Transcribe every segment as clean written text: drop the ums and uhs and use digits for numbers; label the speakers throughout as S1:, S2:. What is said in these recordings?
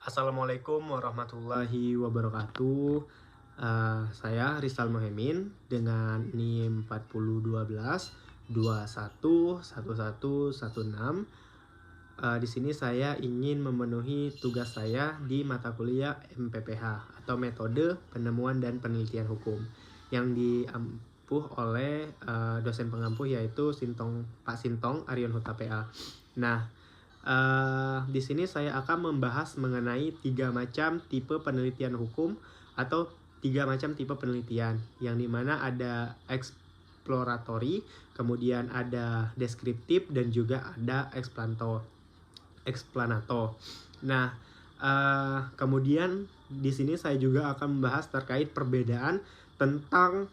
S1: Assalamualaikum warahmatullahi wabarakatuh. Saya Rizal Mohemin dengan NIM 4012 211116. Di sini saya ingin memenuhi tugas saya di mata kuliah MPPH atau Metode Penemuan dan Penelitian Hukum yang diampuh oleh dosen pengampuh yaitu Pak Sintong Arion Huta PA. Nah, di sini saya akan membahas mengenai 3 macam tipe penelitian hukum atau 3 macam tipe penelitian, yang dimana ada eksploratory, kemudian ada deskriptif, dan juga ada eksplanator. Nah, kemudian di sini saya juga akan membahas terkait perbedaan tentang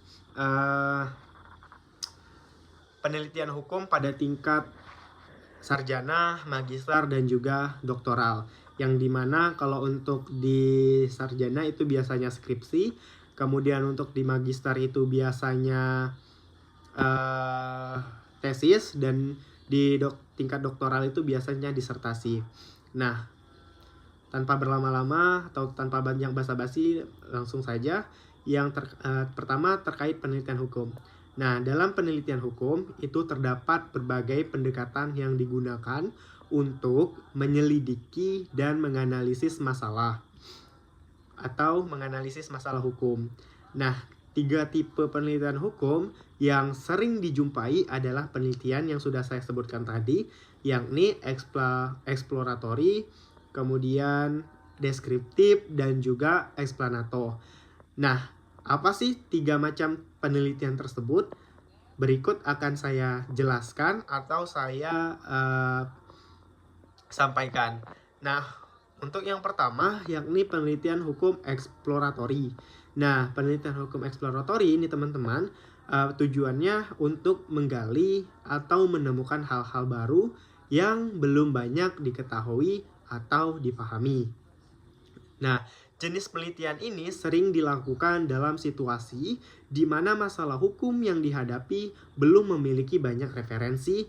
S1: penelitian hukum pada tingkat sarjana, magister, dan juga doktoral. Yang dimana kalau untuk di sarjana itu biasanya skripsi, kemudian untuk di magister itu biasanya tesis, dan di tingkat doktoral itu biasanya disertasi. Nah, tanpa berlama-lama atau tanpa banyak basa-basi, langsung saja. Yang pertama terkait penelitian hukum. Nah, dalam penelitian hukum itu terdapat berbagai pendekatan yang digunakan untuk menyelidiki dan menganalisis masalah atau menganalisis masalah hukum. Nah, 3 tipe penelitian hukum yang sering dijumpai adalah penelitian yang sudah saya sebutkan tadi, yakni eksploratory, kemudian deskriptif, dan juga eksplanator. Nah, apa sih 3 macam penelitian tersebut? Berikut akan saya jelaskan atau saya sampaikan. Nah, untuk yang pertama yakni penelitian hukum eksploratory. Nah, penelitian hukum eksploratory ini teman-teman tujuannya untuk menggali atau menemukan hal-hal baru yang belum banyak diketahui atau dipahami. Nah, jenis penelitian ini sering dilakukan dalam situasi di mana masalah hukum yang dihadapi belum memiliki banyak referensi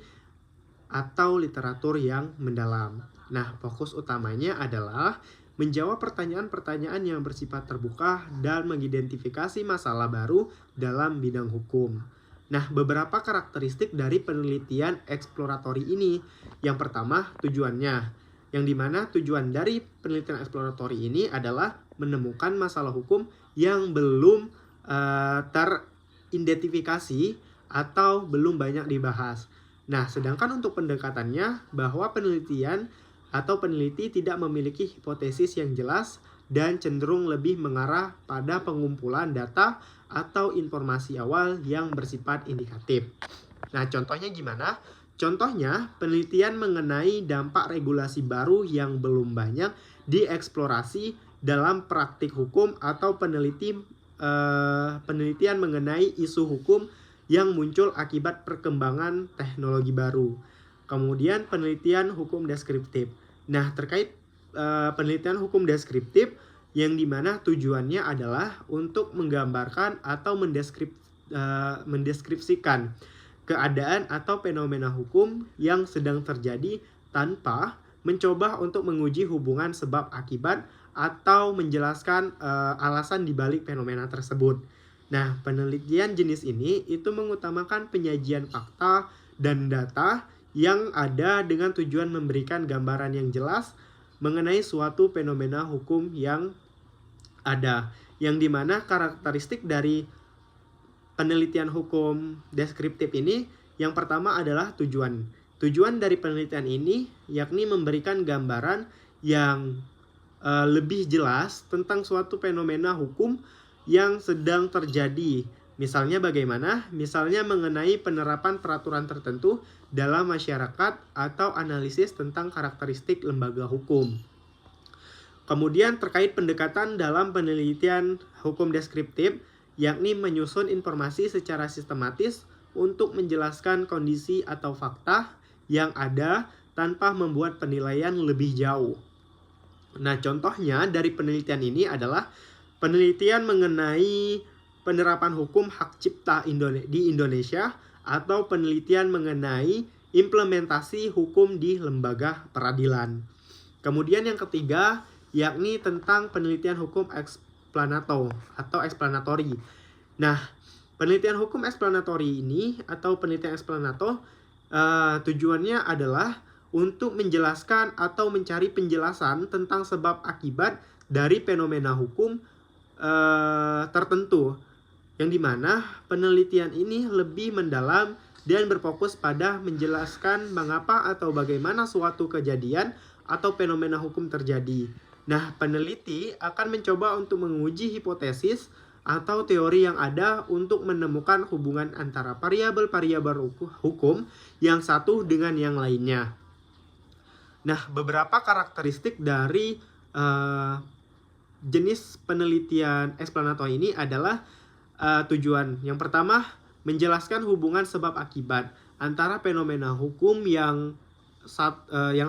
S1: atau literatur yang mendalam. Nah, fokus utamanya adalah menjawab pertanyaan-pertanyaan yang bersifat terbuka dan mengidentifikasi masalah baru dalam bidang hukum. Nah, beberapa karakteristik dari penelitian eksploratory ini. Yang pertama, tujuannya. Yang dimana tujuan dari penelitian eksploratory ini adalah menemukan masalah hukum yang belum teridentifikasi atau belum banyak dibahas. Nah, sedangkan untuk pendekatannya bahwa penelitian atau peneliti tidak memiliki hipotesis yang jelas dan cenderung lebih mengarah pada pengumpulan data atau informasi awal yang bersifat indikatif. Nah, contohnya gimana? Contohnya, penelitian mengenai dampak regulasi baru yang belum banyak dieksplorasi dalam praktik hukum atau penelitian mengenai isu hukum yang muncul akibat perkembangan teknologi baru. Kemudian penelitian hukum deskriptif. Nah, terkait penelitian hukum deskriptif yang dimana tujuannya adalah untuk menggambarkan atau mendeskripsikan keadaan atau fenomena hukum yang sedang terjadi tanpa mencoba untuk menguji hubungan sebab akibat atau menjelaskan alasan dibalik fenomena tersebut. Nah, penelitian jenis ini itu mengutamakan penyajian fakta dan data yang ada dengan tujuan memberikan gambaran yang jelas mengenai suatu fenomena hukum yang ada. Yang dimana karakteristik dari penelitian hukum deskriptif ini yang pertama adalah tujuan. Tujuan dari penelitian ini yakni memberikan gambaran yang lebih jelas tentang suatu fenomena hukum yang sedang terjadi. Misalnya bagaimana? Misalnya mengenai penerapan peraturan tertentu dalam masyarakat atau analisis tentang karakteristik lembaga hukum. Kemudian terkait pendekatan dalam penelitian hukum deskriptif, yakni menyusun informasi secara sistematis untuk menjelaskan kondisi atau fakta yang ada tanpa membuat penilaian lebih jauh. Nah, contohnya dari penelitian ini adalah penelitian mengenai penerapan hukum hak cipta di Indonesia atau penelitian mengenai implementasi hukum di lembaga peradilan. Kemudian yang ketiga yakni tentang penelitian hukum explanato atau explanatory. Nah, penelitian hukum explanatory ini atau penelitian explanato tujuannya adalah untuk menjelaskan atau mencari penjelasan tentang sebab akibat dari fenomena hukum tertentu, yang dimana penelitian ini lebih mendalam dan berfokus pada menjelaskan mengapa atau bagaimana suatu kejadian atau fenomena hukum terjadi. Nah, peneliti akan mencoba untuk menguji hipotesis atau teori yang ada untuk menemukan hubungan antara variabel-variabel hukum yang satu dengan yang lainnya. Nah, beberapa karakteristik dari jenis penelitian explanator ini adalah tujuan. Yang pertama, menjelaskan hubungan sebab akibat antara fenomena hukum yang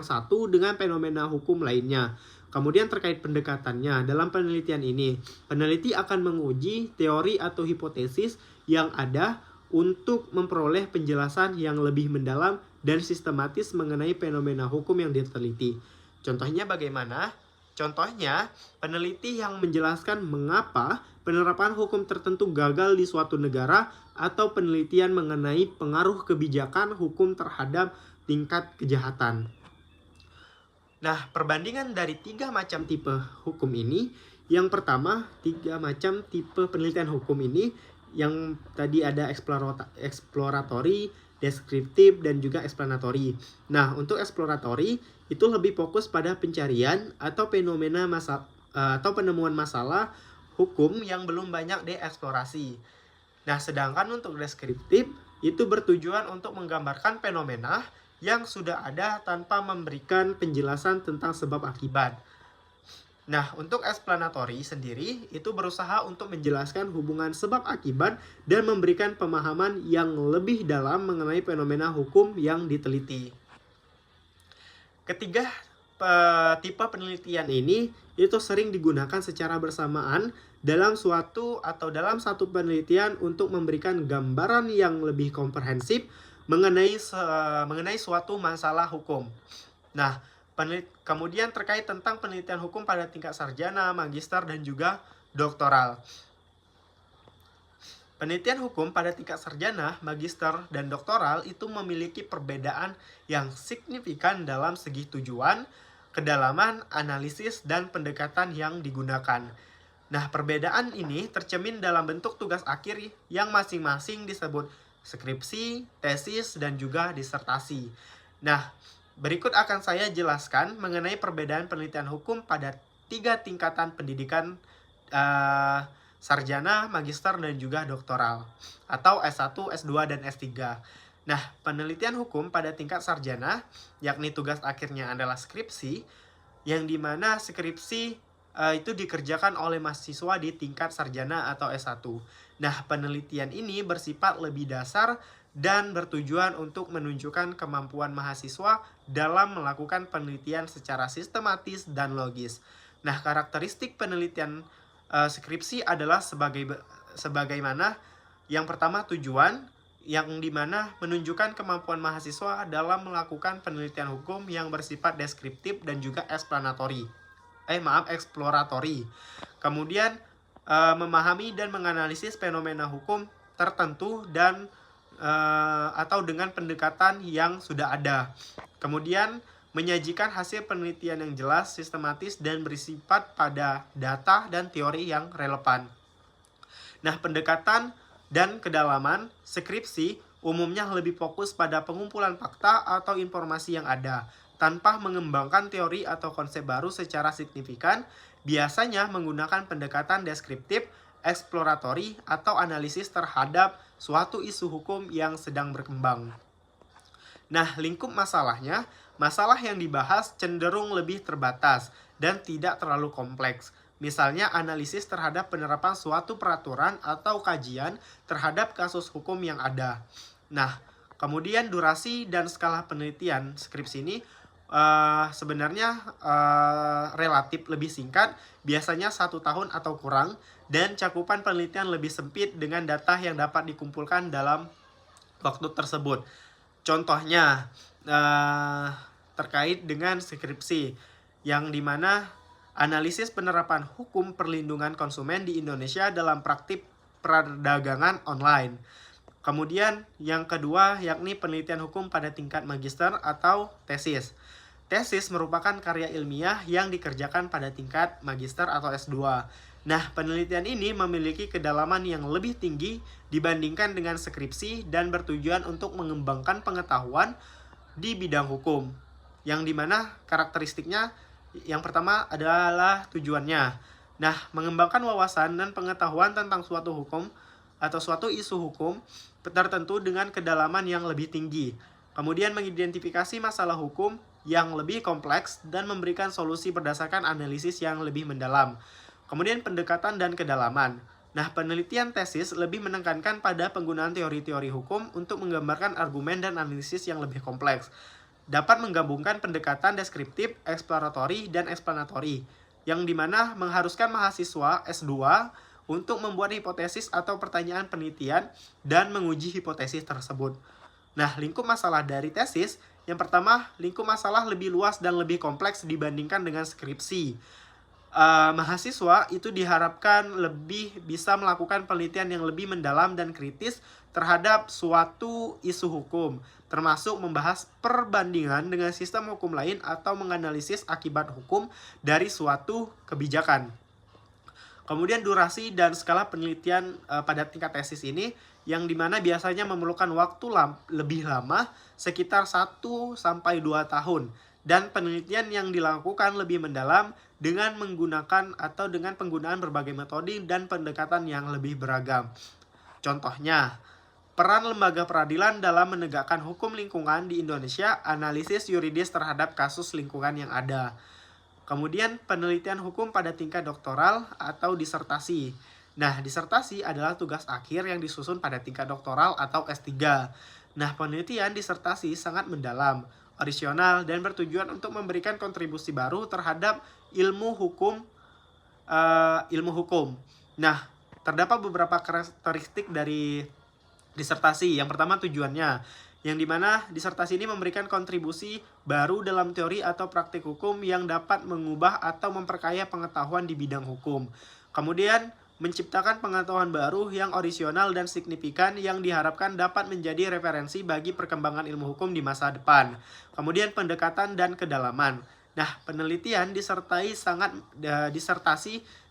S1: satu dengan fenomena hukum lainnya. Kemudian terkait pendekatannya, dalam penelitian ini, peneliti akan menguji teori atau hipotesis yang ada untuk memperoleh penjelasan yang lebih mendalam dan sistematis mengenai fenomena hukum yang diteliti. Contohnya bagaimana? Contohnya, peneliti yang menjelaskan mengapa penerapan hukum tertentu gagal di suatu negara atau penelitian mengenai pengaruh kebijakan hukum terhadap tingkat kejahatan. Nah, perbandingan dari 3 macam tipe hukum ini, yang pertama, 3 macam tipe penelitian hukum ini, yang tadi ada exploratory, deskriptif, dan juga explanatory. Nah, untuk exploratory itu lebih fokus pada pencarian atau fenomena atau penemuan masalah hukum yang belum banyak dieksplorasi. Nah, sedangkan untuk deskriptif itu bertujuan untuk menggambarkan fenomena yang sudah ada tanpa memberikan penjelasan tentang sebab akibat. Nah, untuk explanatory sendiri itu berusaha untuk menjelaskan hubungan sebab akibat dan memberikan pemahaman yang lebih dalam mengenai fenomena hukum yang diteliti. Ketiga tipe penelitian ini itu sering digunakan secara bersamaan dalam satu penelitian untuk memberikan gambaran yang lebih komprehensif mengenai suatu masalah hukum. Nah, kemudian terkait tentang penelitian hukum pada tingkat sarjana, magister, dan juga doktoral. Penelitian hukum pada tingkat sarjana, magister, dan doktoral itu memiliki perbedaan yang signifikan dalam segi tujuan, kedalaman, analisis, dan pendekatan yang digunakan. Nah, perbedaan ini tercermin dalam bentuk tugas akhir yang masing-masing disebut skripsi, tesis, dan juga disertasi. Nah, berikut akan saya jelaskan mengenai perbedaan penelitian hukum pada 3 tingkatan pendidikan sarjana, magister, dan juga doktoral, atau S1, S2, dan S3. Nah, penelitian hukum pada tingkat sarjana, yakni tugas akhirnya adalah skripsi, yang dimana skripsi itu dikerjakan oleh mahasiswa di tingkat sarjana atau S1. Nah, penelitian ini bersifat lebih dasar dan bertujuan untuk menunjukkan kemampuan mahasiswa dalam melakukan penelitian secara sistematis dan logis. Nah, karakteristik penelitian skripsi adalah sebagaimana yang pertama tujuan, yang dimana menunjukkan kemampuan mahasiswa dalam melakukan penelitian hukum yang bersifat deskriptif dan juga eksploratory. Kemudian memahami dan menganalisis fenomena hukum tertentu dan atau dengan pendekatan yang sudah ada. Kemudian menyajikan hasil penelitian yang jelas, sistematis, dan bersifat pada data dan teori yang relevan. Nah, pendekatan dan kedalaman skripsi umumnya lebih fokus pada pengumpulan fakta atau informasi yang ada, tanpa mengembangkan teori atau konsep baru secara signifikan, biasanya menggunakan pendekatan deskriptif, eksploratory, atau analisis terhadap suatu isu hukum yang sedang berkembang. Nah, lingkup masalahnya, masalah yang dibahas cenderung lebih terbatas dan tidak terlalu kompleks. Misalnya, analisis terhadap penerapan suatu peraturan atau kajian terhadap kasus hukum yang ada. Nah, kemudian durasi dan skala penelitian skripsi ini sebenarnya relatif lebih singkat, biasanya 1 tahun atau kurang, dan cakupan penelitian lebih sempit dengan data yang dapat dikumpulkan dalam waktu tersebut. Contohnya terkait dengan skripsi, yang dimana Analisis penerapan hukum perlindungan konsumen di Indonesia dalam praktik perdagangan online. Kemudian yang kedua yakni penelitian hukum pada tingkat magister atau tesis. Tesis merupakan karya ilmiah yang dikerjakan pada tingkat magister atau S2. Nah, penelitian ini memiliki kedalaman yang lebih tinggi dibandingkan dengan skripsi dan bertujuan untuk mengembangkan pengetahuan di bidang hukum. Yang dimana karakteristiknya yang pertama adalah tujuannya. Nah, mengembangkan wawasan dan pengetahuan tentang suatu hukum atau suatu isu hukum tertentu dengan kedalaman yang lebih tinggi. Kemudian mengidentifikasi masalah hukum yang lebih kompleks dan memberikan solusi berdasarkan analisis yang lebih mendalam. Kemudian pendekatan dan kedalaman. Nah, penelitian tesis lebih menekankan pada penggunaan teori-teori hukum untuk menggambarkan argumen dan analisis yang lebih kompleks. Dapat menggabungkan pendekatan deskriptif, eksploratory, dan eksplanatory, yang dimana mengharuskan mahasiswa S2 untuk membuat hipotesis atau pertanyaan penelitian dan menguji hipotesis tersebut. Nah, lingkup masalah dari tesis, yang pertama, lingkup masalah lebih luas dan lebih kompleks dibandingkan dengan skripsi. Mahasiswa itu diharapkan lebih bisa melakukan penelitian yang lebih mendalam dan kritis terhadap suatu isu hukum, termasuk membahas perbandingan dengan sistem hukum lain atau menganalisis akibat hukum dari suatu kebijakan. Kemudian durasi dan skala penelitian pada tingkat tesis ini yang dimana biasanya memerlukan waktu lebih lama sekitar 1-2 tahun dan penelitian yang dilakukan lebih mendalam dengan menggunakan atau dengan penggunaan berbagai metode dan pendekatan yang lebih beragam. Contohnya, peran lembaga peradilan dalam menegakkan hukum lingkungan di Indonesia, analisis yuridis terhadap kasus lingkungan yang ada. Kemudian penelitian hukum pada tingkat doktoral atau disertasi. Nah, disertasi adalah tugas akhir yang disusun pada tingkat doktoral atau S3. Nah, penelitian disertasi sangat mendalam, orisinal, dan bertujuan untuk memberikan kontribusi baru terhadap ilmu hukum. Nah, terdapat beberapa karakteristik dari disertasi. Yang pertama tujuannya, yang dimana disertasi ini memberikan kontribusi baru dalam teori atau praktik hukum yang dapat mengubah atau memperkaya pengetahuan di bidang hukum. Kemudian, menciptakan pengetahuan baru yang orisinal dan signifikan yang diharapkan dapat menjadi referensi bagi perkembangan ilmu hukum di masa depan. Kemudian pendekatan dan kedalaman. Nah, penelitian disertasi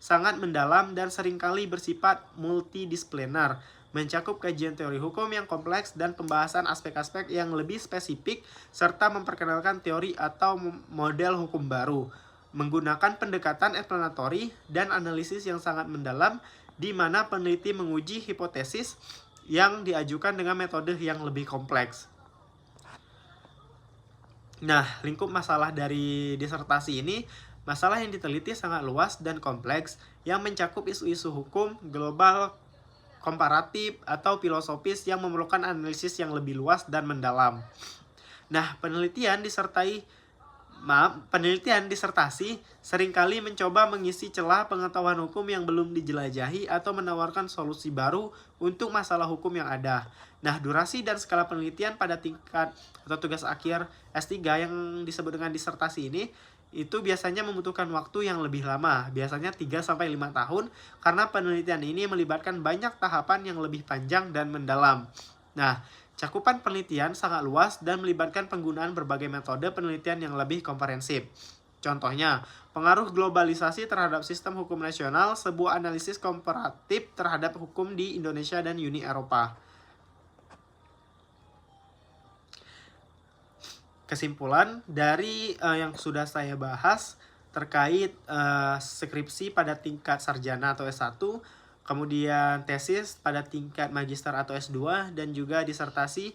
S1: sangat mendalam dan seringkali bersifat multidisipliner, mencakup kajian teori hukum yang kompleks dan pembahasan aspek-aspek yang lebih spesifik, serta memperkenalkan teori atau model hukum baru. Menggunakan pendekatan explanatory dan analisis yang sangat mendalam, di mana peneliti menguji hipotesis yang diajukan dengan metode yang lebih kompleks. Nah, lingkup masalah dari disertasi ini, masalah yang diteliti sangat luas dan kompleks yang mencakup isu-isu hukum, global, komparatif, atau filosofis yang memerlukan analisis yang lebih luas dan mendalam. Nah, penelitian disertasi seringkali mencoba mengisi celah pengetahuan hukum yang belum dijelajahi atau menawarkan solusi baru untuk masalah hukum yang ada. Nah, durasi dan skala penelitian pada tingkat atau tugas akhir S3 yang disebut dengan disertasi ini itu biasanya membutuhkan waktu yang lebih lama, biasanya 3-5 tahun, karena penelitian ini melibatkan banyak tahapan yang lebih panjang dan mendalam. Nah, cakupan penelitian sangat luas dan melibatkan penggunaan berbagai metode penelitian yang lebih komprehensif. Contohnya, pengaruh globalisasi terhadap sistem hukum nasional, sebuah analisis komparatif terhadap hukum di Indonesia dan Uni Eropa. Kesimpulan dari yang sudah saya bahas terkait skripsi pada tingkat sarjana atau S1, kemudian tesis pada tingkat magister atau S2, dan juga disertasi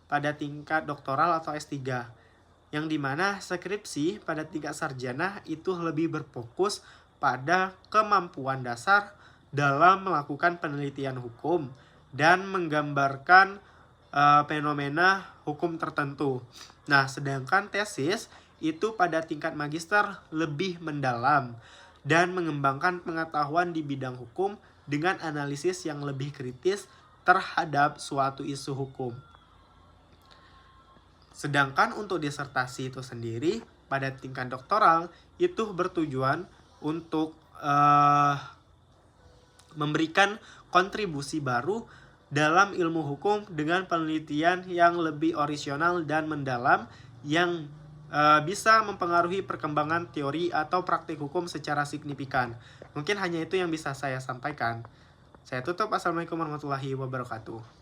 S1: pada tingkat doktoral atau S3. Yang dimana skripsi pada tingkat sarjana itu lebih berfokus pada kemampuan dasar dalam melakukan penelitian hukum dan menggambarkan fenomena hukum tertentu. Nah, sedangkan tesis itu pada tingkat magister lebih mendalam dan mengembangkan pengetahuan di bidang hukum dengan analisis yang lebih kritis terhadap suatu isu hukum. Sedangkan untuk disertasi itu sendiri pada tingkat doktoral itu bertujuan untuk memberikan kontribusi baru dalam ilmu hukum dengan penelitian yang lebih orisinal dan mendalam yang bisa mempengaruhi perkembangan teori atau praktik hukum secara signifikan. Mungkin hanya itu yang bisa saya sampaikan. Saya tutup. Assalamualaikum warahmatullahi wabarakatuh.